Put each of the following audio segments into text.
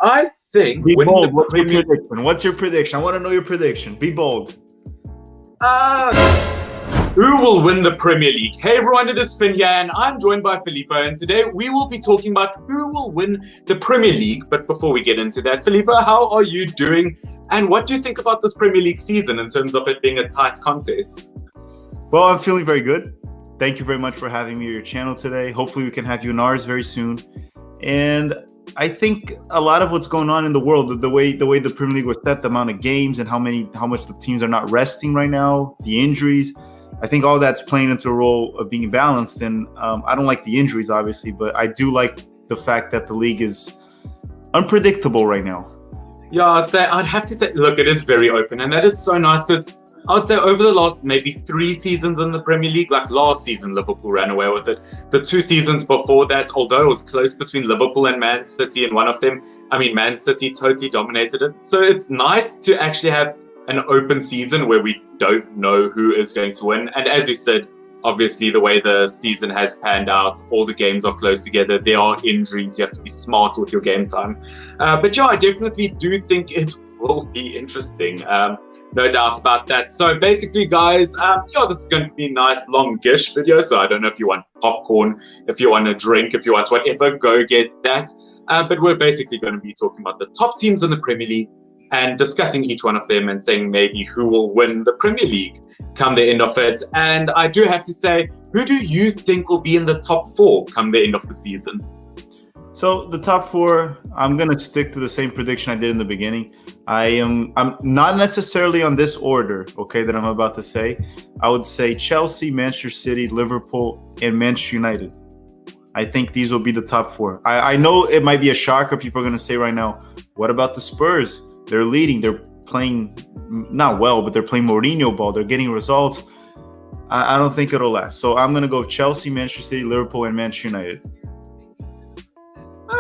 I think Be winning bold. the What's your Premier prediction? What's your prediction? I want to know your prediction. Be bold. Who will win the Premier League? Hey everyone, it is Finn here, and I'm joined by Filippo, and today we will be talking about who will win the Premier League. But before we get into that, Filippo, how are you doing? And what do you think about this Premier League season in terms of it being a tight contest? Well, I'm feeling very good. Thank you very much for having me on your channel today. Hopefully we can have you in ours very soon. And I think a lot of what's going on in the world, the way the Premier League was set, the amount of games and how much the teams are not resting right now, the injuries, I think all that's playing into a role of being balanced. And I don't like the injuries, obviously, but I do like the fact that the league is unpredictable right now. Yeah, I'd have to say, look, it is very open, and that is so nice because I would say over the last maybe 3 seasons in the Premier League, like last season, Liverpool ran away with it. The 2 seasons before that, although it was close between Liverpool and Man City in one of them, Man City totally dominated it. So it's nice to actually have an open season where we don't know who is going to win. And as you said, obviously the way the season has panned out, all the games are close together. There are injuries. You have to be smart with your game time. But yeah, I definitely do think it will be interesting. No doubt about that. So basically, guys, this is going to be a nice longish video. So I don't know if you want popcorn, if you want a drink, if you want whatever, go get that. But we're basically going to be talking about the top teams in the Premier League and discussing each one of them and saying maybe who will win the Premier League come the end of it. And I do have to say, who do you think will be in the top 4 come the end of the season? So the top 4, I'm going to stick to the same prediction I did in the beginning. I'm not necessarily on this order, okay, that I'm about to say. I would say Chelsea, Manchester City, Liverpool, and Manchester United. I think these will be the top 4. I know it might be a shocker. People are going to say right now, what about the Spurs? They're leading. They're playing not well, but they're playing Mourinho ball. They're getting results. I don't think it'll last. So I'm going to go Chelsea, Manchester City, Liverpool, and Manchester United.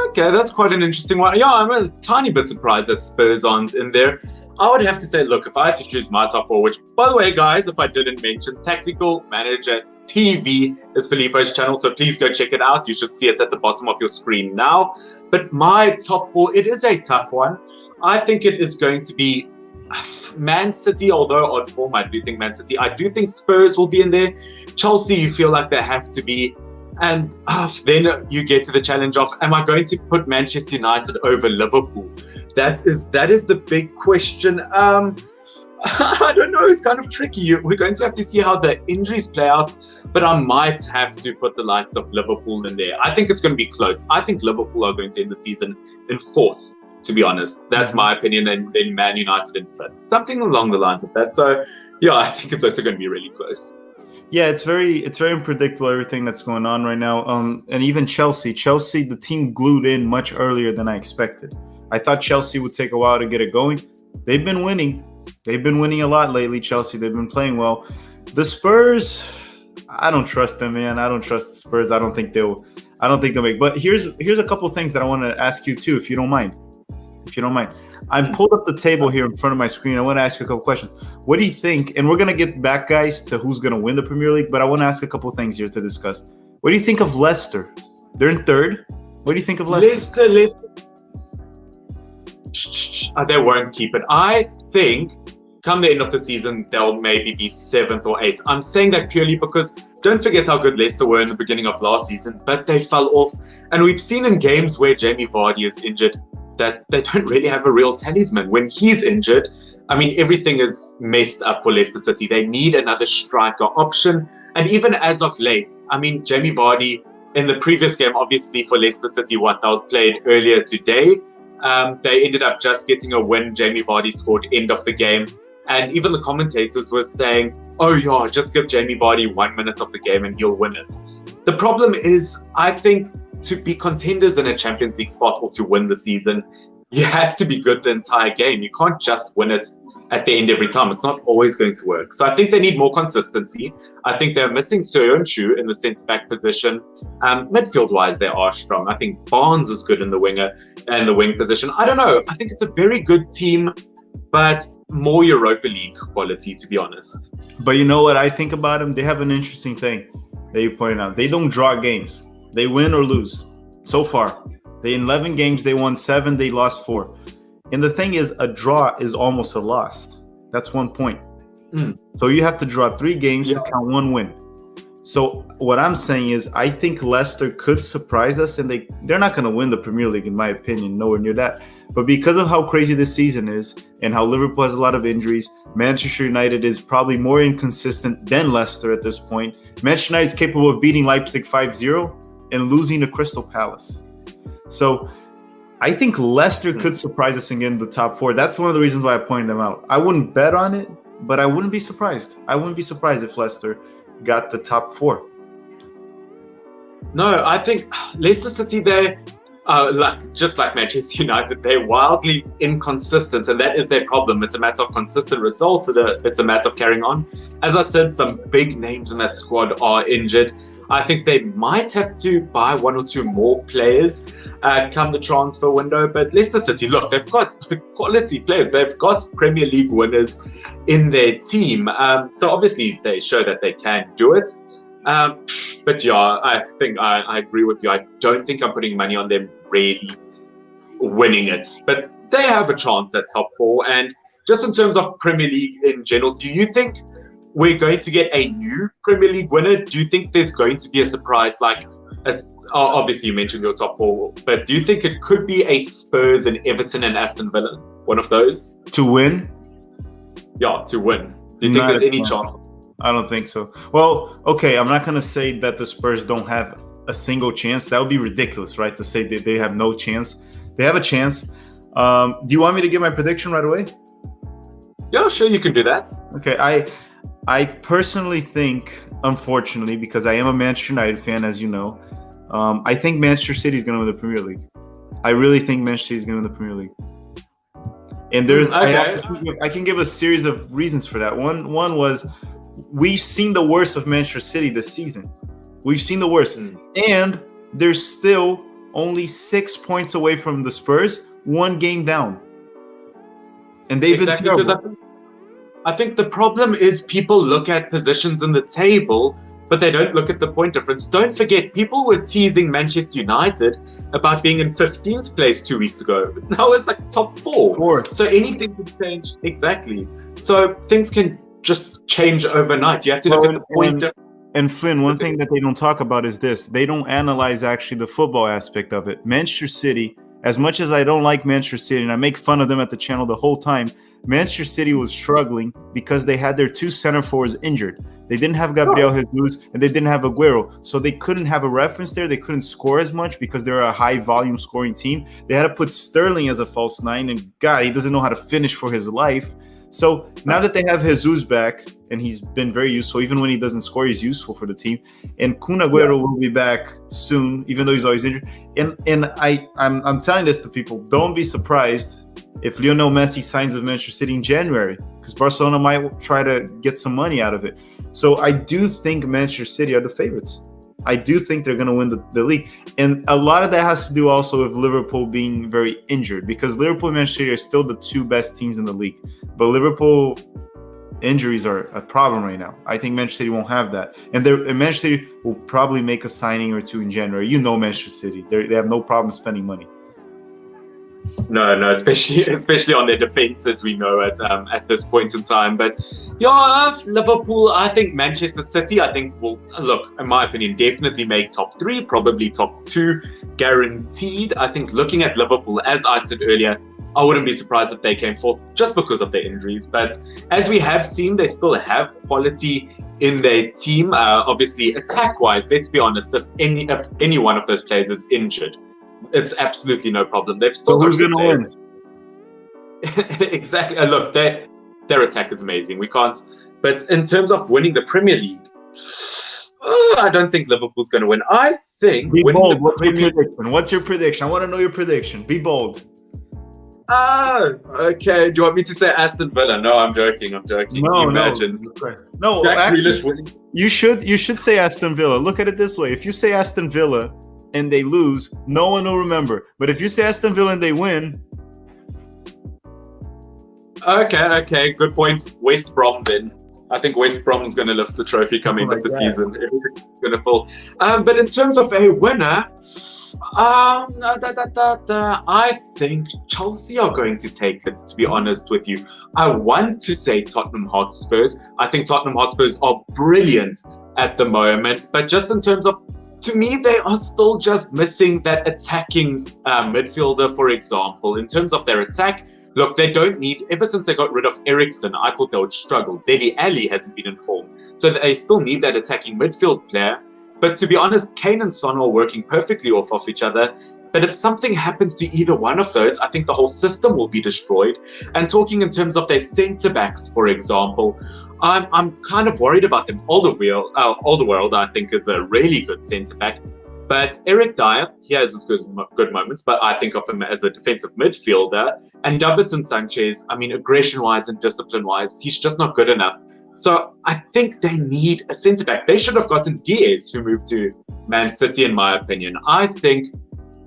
Okay, that's quite an interesting one. Yeah, I'm a tiny bit surprised that Spurs aren't in there. I would have to say, look, if I had to choose my top 4, which, by the way, guys, if I didn't mention, Tactical Manager TV is Filippo's channel, so please go check it out. You should see it at the bottom of your screen now. But my top 4, it is a tough one. I think it is going to be Man City, although odd form, I do think Man City. I do think Spurs will be in there. Chelsea, you feel like they have to be. And then you get to the challenge of, am I going to put Manchester United over Liverpool? That is the big question. I don't know. It's kind of tricky. We're going to have to see how the injuries play out, but I might have to put the likes of Liverpool in there. I think it's going to be close. I think Liverpool are going to end the season in 4th, to be honest. That's my opinion. And then Man United in 5th. Something along the lines of that. So, yeah, I think it's also going to be really close. Yeah, it's very unpredictable, everything that's going on right now. And even Chelsea, the team glued in much earlier than I expected. I thought Chelsea would take a while to get it going. They've been winning. They've been winning a lot lately, Chelsea. They've been playing well. The Spurs, I don't trust them, man. I don't trust the Spurs. I don't think they'll make. But here's a couple of things that I want to ask you too, if you don't mind. I pulled up the table here in front of my screen. I want to ask you a couple questions. What do you think? And we're going to get back, guys, to who's going to win the Premier League. But I want to ask a couple of things here to discuss. What do you think of Leicester? They're in 3rd. What do you think of Leicester? Leicester. They won't keep it. I think come the end of the season, they'll maybe be 7th or 8th. I'm saying that purely because don't forget how good Leicester were in the beginning of last season, but they fell off. And we've seen in games where Jamie Vardy is injured, that they don't really have a real talisman. When he's injured, everything is messed up for Leicester City. They need another striker option. And even as of late, Jamie Vardy in the previous game, obviously for Leicester City, that was played earlier today, they ended up just getting a win. Jamie Vardy scored end of the game. And even the commentators were saying, oh yeah, just give Jamie Vardy 1 minute of the game and he'll win it. The problem is, I think, to be contenders in a Champions League spot or to win the season, you have to be good the entire game. You can't just win it at the end every time. It's not always going to work. So I think they need more consistency. I think they're missing Soyuncu in the centre-back position. Midfield-wise, they are strong. I think Barnes is good in the wing position. I don't know. I think it's a very good team, but more Europa League quality, to be honest. But you know what I think about them? They have an interesting thing that you pointed out. They don't draw games. They win or lose. So far, They in 11 games, they won 7, they lost 4. And the thing is, a draw is almost a loss. That's 1 point. So you have to draw 3 games to count 1 win. So what I'm saying is, I think Leicester could surprise us, and they're not going to win the Premier League, in my opinion, nowhere near that. But because of how crazy this season is and how Liverpool has a lot of injuries, Manchester United is probably more inconsistent than Leicester at this point. Manchester United is capable of beating Leipzig 5-0 and losing to Crystal Palace. So I think Leicester could surprise us and get in the top 4. That's one of the reasons why I pointed them out. I wouldn't bet on it, but I wouldn't be surprised. I wouldn't be surprised if Leicester got the top 4. No, I think Leicester City, they're just like Manchester United, they're wildly inconsistent, and that is their problem. It's a matter of consistent results. It's a matter of carrying on. As I said, some big names in that squad are injured. I think they might have to buy 1 or 2 more players come the transfer window. But Leicester City, look, they've got quality players. They've got Premier League winners in their team. So obviously they show that they can do it. But yeah, I think I agree with you. I don't think I'm putting money on them really winning it. But they have a chance at top 4. And just in terms of Premier League in general, do you think we're going to get a new Premier League winner? Do you think there's going to be a surprise? Obviously you mentioned your top 4, but do you think it could be a Spurs and Everton and Aston Villa? One of those? To win? Yeah, to win. Do you think there's any chance? I don't think so. Well, okay, I'm not going to say that the Spurs don't have a single chance. That would be ridiculous, right? To say that they have no chance. They have a chance. Do you want me to give my prediction right away? Yeah, sure, you can do that. Okay, I personally think, unfortunately, because I am a Manchester United fan, as you know, I think Manchester City is going to win the Premier League. I really think Manchester City is going to win the Premier League. And there's, I can give a series of reasons for that. One was, we've seen the worst of Manchester City this season. We've seen the worst. And they're still only 6 points away from the Spurs, 1 game down. And they've been terrible. I think the problem is people look at positions in the table, but they don't look at the point difference. Don't forget, people were teasing Manchester United about being in 15th place 2 weeks ago. Now it's like top 4. So anything could change. Exactly. So things can just change overnight. You have to look at the point difference. And Flynn, one thing that they don't talk about is this. They don't analyze actually the football aspect of it. Manchester City, as much as I don't like Manchester City, and I make fun of them at the channel the whole time, Manchester City was struggling because they had their 2 center forwards injured. They didn't have Gabriel Jesus and they didn't have Aguero. So they couldn't have a reference there. They couldn't score as much because they're a high volume scoring team. They had to put Sterling as a false 9, and God, he doesn't know how to finish for his life. So now that they have Jesus back, and he's been very useful, even when he doesn't score, he's useful for the team. And Kun Aguero will be back soon, even though he's always injured. And I'm telling this to people: don't be surprised if Lionel Messi signs with Manchester City in January, because Barcelona might try to get some money out of it. So I do think Manchester City are the favorites. I do think they're going to win the league. And a lot of that has to do also with Liverpool being very injured, because Liverpool and Manchester City are still the 2 best teams in the league. But Liverpool injuries are a problem right now. I think Manchester City won't have that. And Manchester City will probably make a signing or 2 in January. You know Manchester City. They have no problem spending money. No, especially on their defense, as we know at this point in time. But yeah, Liverpool, I think Manchester City, I think will, look, in my opinion, definitely make top 3, probably top 2, guaranteed. I think looking at Liverpool, as I said earlier, I wouldn't be surprised if they came 4th just because of their injuries. But as we have seen, they still have quality in their team. Obviously, attack-wise, let's be honest, if any one of those players is injured, it's absolutely no problem. They've still got good players. Exactly. Look, their attack is amazing. We can't. But in terms of winning the Premier League, I don't think Liverpool's going to win. I think. Be bold. What's your prediction? I want to know your prediction. Be bold. Okay. Do you want me to say Aston Villa? No, I'm joking. No, imagine. No. Jack Grealish winning. You should say Aston Villa. Look at it this way: if you say Aston Villa and they lose, no one will remember. But if you say Aston Villa and they win, okay, good point. West Brom then. I think West Brom's going to lift the trophy coming into the season. Everything's going to fall. But in terms of a winner, I think Chelsea are going to take it, to be honest with you. I want to say Tottenham Hotspurs. I think Tottenham Hotspurs are brilliant at the moment, but just in terms of, to me, they are still just missing that attacking midfielder, for example. In terms of their attack, look, they don't need, ever since they got rid of Eriksen, I thought they would struggle. Dele Alli hasn't been in form. So they still need that attacking midfield player. But to be honest, Kane and Son are working perfectly off of each other. But if something happens to either one of those, I think the whole system will be destroyed. And talking in terms of their centre backs, for example, I'm kind of worried about them. Alderweireld, I think, is a really good centre back. But Eric Dyer, he has his good moments, but I think of him as a defensive midfielder. And Davinson Sanchez, I mean, aggression-wise and discipline-wise, he's just not good enough. So I think they need a centre-back. They should have gotten Diaz, who moved to Man City, in my opinion. I think,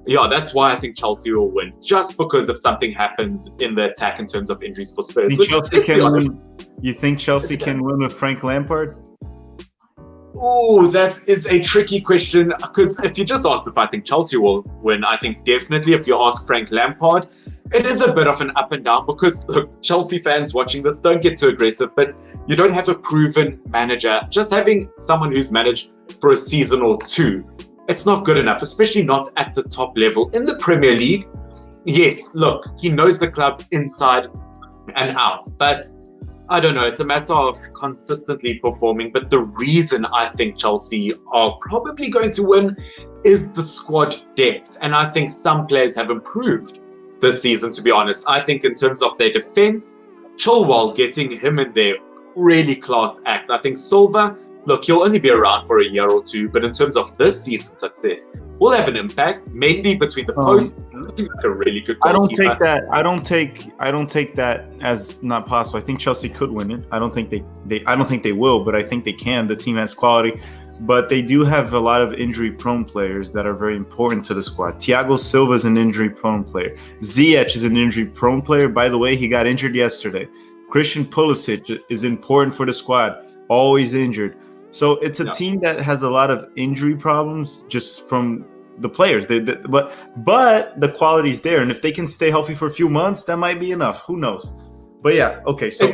that's why I think Chelsea will win, just because if something happens in the attack in terms of injuries for Spurs. You think Chelsea can win with Frank Lampard? Oh, that is a tricky question, because if you just ask if I think Chelsea will win, I think definitely. If you ask Frank Lampard, it is a bit of an up and down, because look, Chelsea fans watching this, don't get too aggressive, but you don't have a proven manager. Just having someone who's managed for a season or two, it's not good enough, especially not at the top level. In the Premier League, yes, look, he knows the club inside and out, but I don't know, it's a matter of consistently performing. But the reason I think Chelsea are probably going to win is the squad depth. And I think some players have improved this season, to be honest. I think in terms of their defense, Chilwell, getting him in there, really class act. I think Silva, look, he'll only be around for a year or two, but in terms of this season's success, will have an impact, mainly between the posts. Looking like a really good goalkeeper. I don't take that as not possible. I think Chelsea could win it. I don't think they will, but I think they can. The team has quality, but they do have a lot of injury-prone players that are very important to the squad. Thiago Silva is an injury-prone player. Ziyech is an injury-prone player. By the way, he got injured yesterday. Christian Pulisic is important for the squad, always injured. So it's a team that has a lot of injury problems just from the players. But the quality's there. And if they can stay healthy for a few months, that might be enough. Who knows? But yeah, okay. So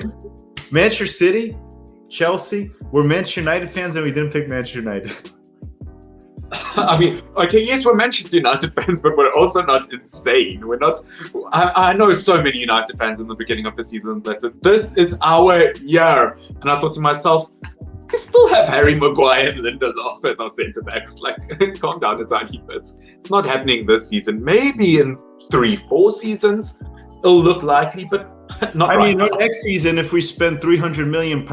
Manchester City, Chelsea, we're Manchester United fans and we didn't pick Manchester United. I mean, okay, yes, we're Manchester United fans, but we're also not insane. We're not. I know so many United fans in the beginning of the season that said, this is our year. And I thought to myself, we still have Harry Maguire and Lindelof as our centre-backs. Like, calm down a tiny bit. It's not happening this season. Maybe in 3-4 seasons, it'll look likely, but not right now. Next season, if we spend £300 million.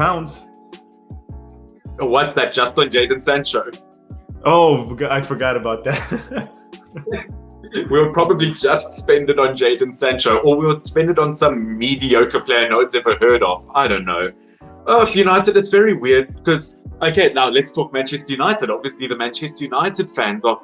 What's that, just on Jadon Sancho? Oh, I forgot about that. We'll probably just spend it on Jadon Sancho, or we'll spend it on some mediocre player no one's ever heard of. I don't know. United, it's very weird because, okay, now let's talk Manchester United. Obviously, the Manchester United fans are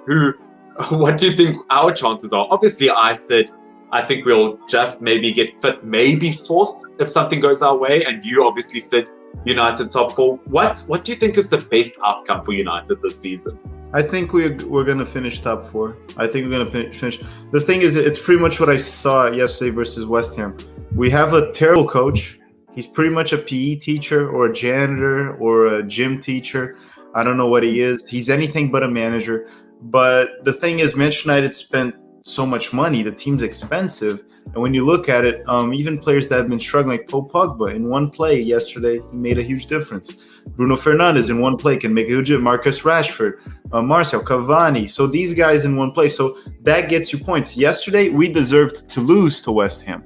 what do you think our chances are? Obviously, I said, I think we'll just maybe get 5th, maybe 4th if something goes our way. And you obviously said United top 4. What do you think is the best outcome for United this season? I think we're going to finish top 4. I think we're going to finish. The thing is, it's pretty much what I saw yesterday versus West Ham. We have a terrible coach. He's pretty much a PE teacher or a janitor or a gym teacher. I don't know what he is. He's anything but a manager. But the thing is, Manchester United spent so much money. The team's expensive. And when you look at it, even players that have been struggling, like Paul Pogba, in one play yesterday, he made a huge difference. Bruno Fernandes in one play can make a huge difference. Marcus Rashford, Marcel, Cavani. So these guys in one play. So that gets you points. Yesterday, we deserved to lose to West Ham.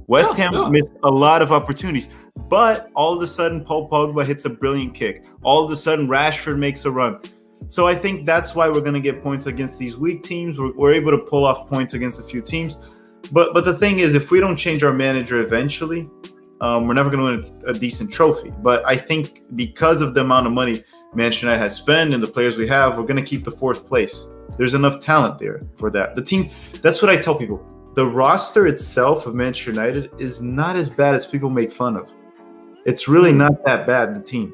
West Ham missed a lot of opportunities, but all of a sudden, Paul Pogba hits a brilliant kick. All of a sudden, Rashford makes a run. So I think that's why we're going to get points against these weak teams. We're able to pull off points against a few teams. But the thing is, if we don't change our manager eventually, we're never going to win a decent trophy. But I think because of the amount of money Manchester United has spent and the players we have, we're going to keep the 4th place. There's enough talent there for that. The team, that's what I tell people. The roster itself of Manchester United is not as bad as people make fun of. It's really not that bad, the team.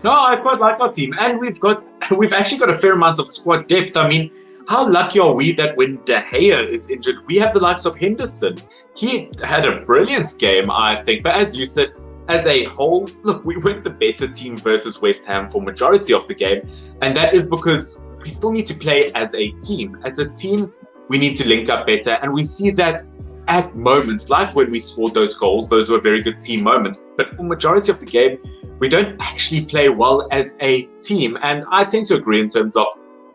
No, I quite like our team, and we've actually got a fair amount of squad depth. I mean, how lucky are we that when De Gea is injured, we have the likes of Henderson. He had a brilliant game, I think. But as you said, as a whole, look, we weren't the better team versus West Ham for majority of the game, and that is because we still need to play as a team. As a team, we need to link up better, and we see that at moments, like when we scored those goals. Those were very good team moments. But for majority of the game, we don't actually play well as a team. And I tend to agree in terms of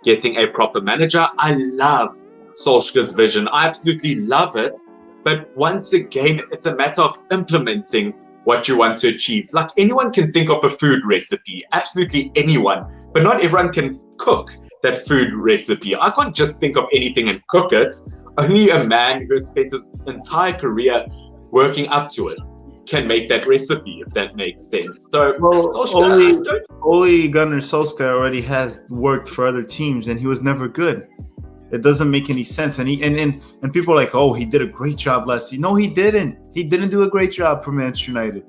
getting a proper manager. I love Solskjaer's vision. I absolutely love it. But once again, it's a matter of implementing what you want to achieve. Like, anyone can think of a food recipe, absolutely anyone, but not everyone can cook that food recipe. I can't just think of anything and cook it. Only a man who has spent his entire career working up to it can make that recipe, if that makes sense. So, Ole Gunnar Solskjaer already has worked for other teams, and he was never good. It doesn't make any sense. And and people are like, oh, he did a great job last season. No, he didn't. He didn't do a great job for Manchester United.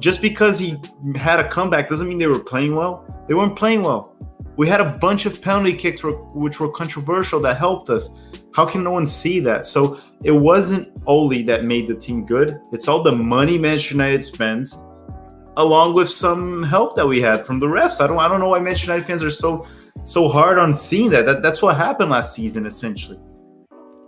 Just because he had a comeback doesn't mean they were playing well. They weren't playing well. We had a bunch of penalty kicks which were controversial that helped us. How can no one see that? So it wasn't Ole that made the team good. It's all the money Manchester United spends, along with some help that we had from the refs. I don't know why Manchester United fans are so hard on seeing that. That's what happened last season, essentially.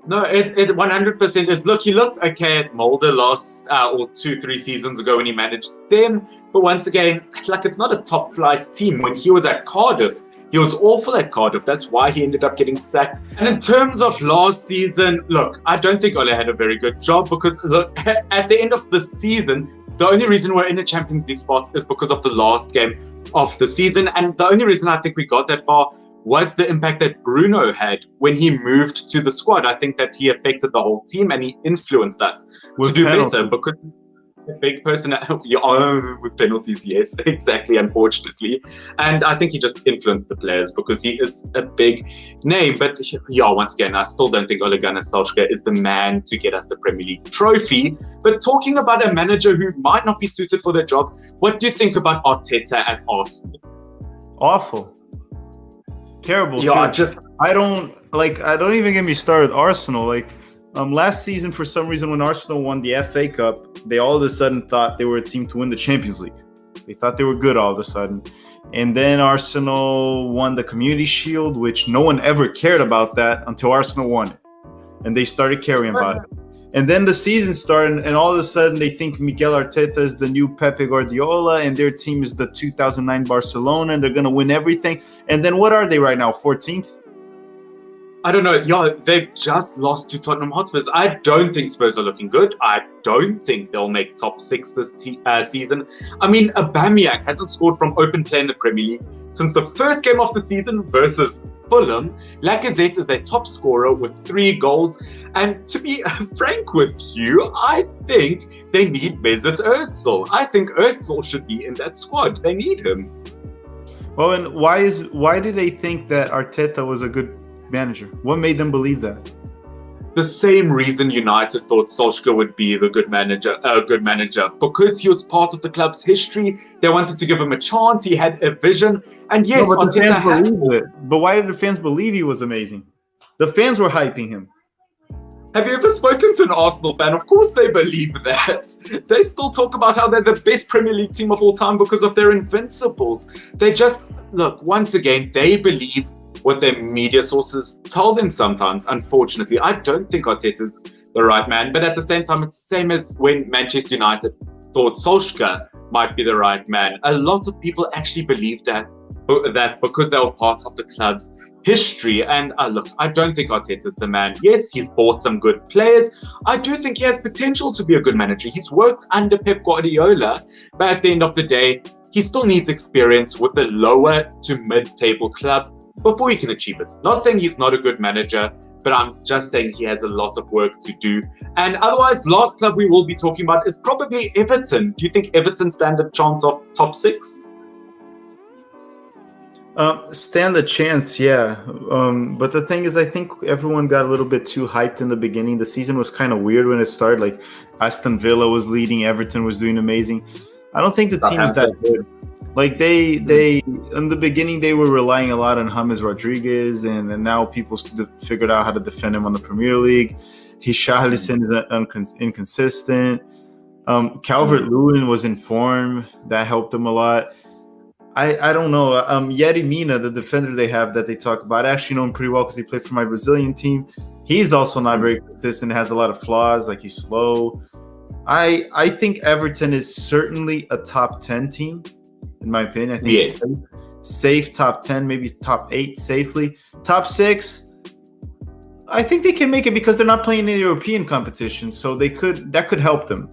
No, it 100% is. Look, he looked okay at Mulder last or 2-3 seasons ago when he managed them. But once again, like, it's not a top flight team. When he was at Cardiff, he was awful at Cardiff. That's why he ended up getting sacked. And in terms of last season, look, I don't think Ole had a very good job because, look, at the end of the season, the only reason we're in the Champions League spot is because of the last game of the season. And the only reason I think we got that far was the impact that Bruno had when he moved to the squad. I think that he affected the whole team and he influenced us to do better because a big person with penalties, yes, exactly, unfortunately. And I think he just influenced the players because he is a big name. But yeah, once again, I still don't think Ole Gunnar Solskjaer is the man to get us a Premier League trophy. But talking about a manager who might not be suited for the job, what do you think about Arteta at Arsenal? Awful. Terrible. Yeah, too. I don't even get me started with Arsenal. Last season, for some reason, when Arsenal won the FA Cup, they all of a sudden thought they were a team to win the Champions League. They thought they were good all of a sudden. And then Arsenal won the Community Shield, which no one ever cared about that until Arsenal won it. And they started caring about it. And then the season started, and all of a sudden they think Miguel Arteta is the new Pepe Guardiola, and their team is the 2009 Barcelona, and they're going to win everything. And then what are they right now, 14th? I don't know. Yeah, they've just lost to Tottenham Hotspurs. I don't think Spurs are looking good. I don't think they'll make top 6 this season. I mean, Aubameyang hasn't scored from open play in the Premier League since the first game of the season versus Fulham. Lacazette is their top scorer with 3 goals. And to be frank with you, I think they need Mesut Ozil. I think Ozil should be in that squad. They need him. Well, and why do they think that Arteta was a good manager? What made them believe that? The same reason United thought Solskjaer would be the good manager, because he was part of the club's history. They wanted to give him a chance. He had a vision, and yes, no, but the fans believed it. But why did the fans believe he was amazing? The fans were hyping him. Have you ever spoken to an Arsenal fan? Of course they believe that. They still talk about how they're the best Premier League team of all time because of their invincibles. They just, look, once again, they believe what their media sources tell them sometimes. Unfortunately, I don't think Arteta's the right man. But at the same time, it's the same as when Manchester United thought Solskjaer might be the right man. A lot of people actually believe that because they were part of the club's history. And look, I don't think Arteta's the man. Yes, he's bought some good players. I do think he has potential to be a good manager. He's worked under Pep Guardiola, but at the end of the day, he still needs experience with the lower to mid-table club before he can achieve it. Not saying he's not a good manager, but I'm just saying he has a lot of work to do. And otherwise, last club we will be talking about is probably Everton. Do you think Everton stand a chance of top 6? Stand a chance, yeah. But the thing is, I think everyone got a little bit too hyped in the beginning. The season was kind of weird when it started. Like, Aston Villa was leading, Everton was doing amazing. I don't think the team is that good. Like they in the beginning they were relying a lot on James Rodriguez, and now people figured out how to defend him on the Premier League. Richarlison is inconsistent. Calvert-Lewin was in form. That helped him a lot. I don't know. Yerry Mina, the defender they have that they talk about, I actually know him pretty well because he played for my Brazilian team. He's also not very consistent, has a lot of flaws, like he's slow. I think Everton is certainly a top 10 team, in my opinion. I think safe top 10, maybe top 8 safely. Top 6, I think they can make it because they're not playing in European competition, so that could help them.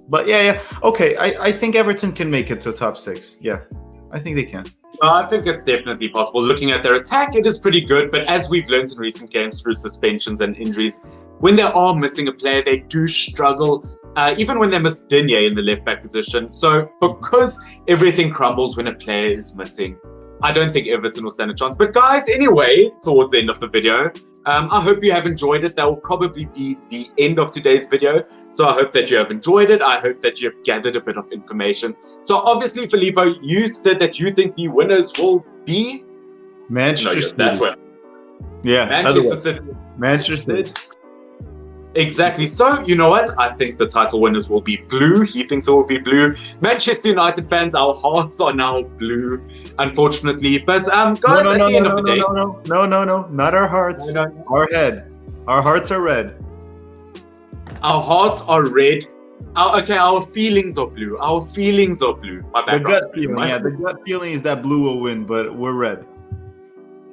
But yeah. Okay, I think Everton can make it to top 6. Yeah, I think they can. I think it's definitely possible. Looking at their attack, it is pretty good. But as we've learned in recent games through suspensions and injuries, when they are missing a player, they do struggle. Even when they miss Digne in the left-back position. So because everything crumbles when a player is missing, I don't think Everton will stand a chance. But guys, anyway, towards the end of the video, I hope you have enjoyed it. That will probably be the end of today's video. So I hope that you have enjoyed it. I hope that you have gathered a bit of information. So obviously, Filippo, you said that you think the winners will be Manchester City. That's what. Yeah, Manchester City. Manchester City. Exactly. So, you know what? I think the title winners will be blue. He thinks it will be blue. Manchester United fans, our hearts are now blue, unfortunately. But, guys, at the end of the day... No. Not our hearts. No. Our head. Our hearts are red. Our hearts are red. Our feelings are blue. Our feelings are blue. My bad. The gut feeling is that blue will win, but we're red.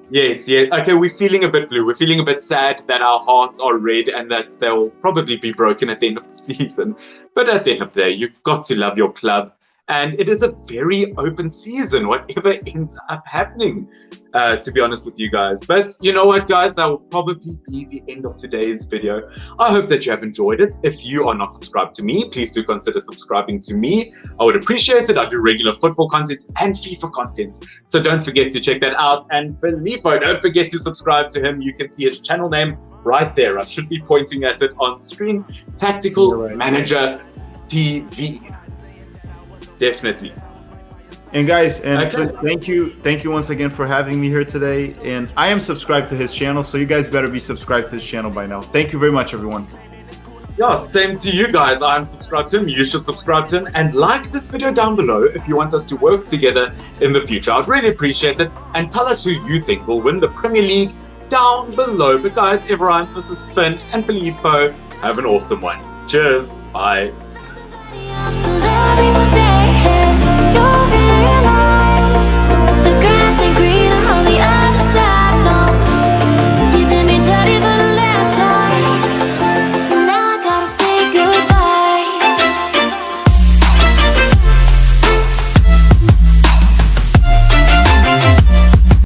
Yes. Okay, we're feeling a bit blue. We're feeling a bit sad that our hearts are red and that they'll probably be broken at the end of the season. But at the end of the day, you've got to love your club. And it is a very open season, whatever ends up happening, to be honest with you guys. But you know what, guys? That will probably be the end of today's video. I hope that you have enjoyed it. If you are not subscribed to me, please do consider subscribing to me. I would appreciate it. I do regular football content and FIFA content. So don't forget to check that out. And Filippo, don't forget to subscribe to him. You can see his channel name right there. I should be pointing at it on screen. Tactical Manager TV. Definitely. And guys, thank you once again for having me here today. And I am subscribed to his channel, so you guys better be subscribed to his channel by now. Thank you very much, everyone. Yeah, same to you guys. I'm subscribed to him. You should subscribe to him and like this video down below if you want us to work together in the future. I'd really appreciate it. And tell us who you think will win the Premier League down below. But guys, everyone, this is Finn and Filippo. Have an awesome one. Cheers. Bye.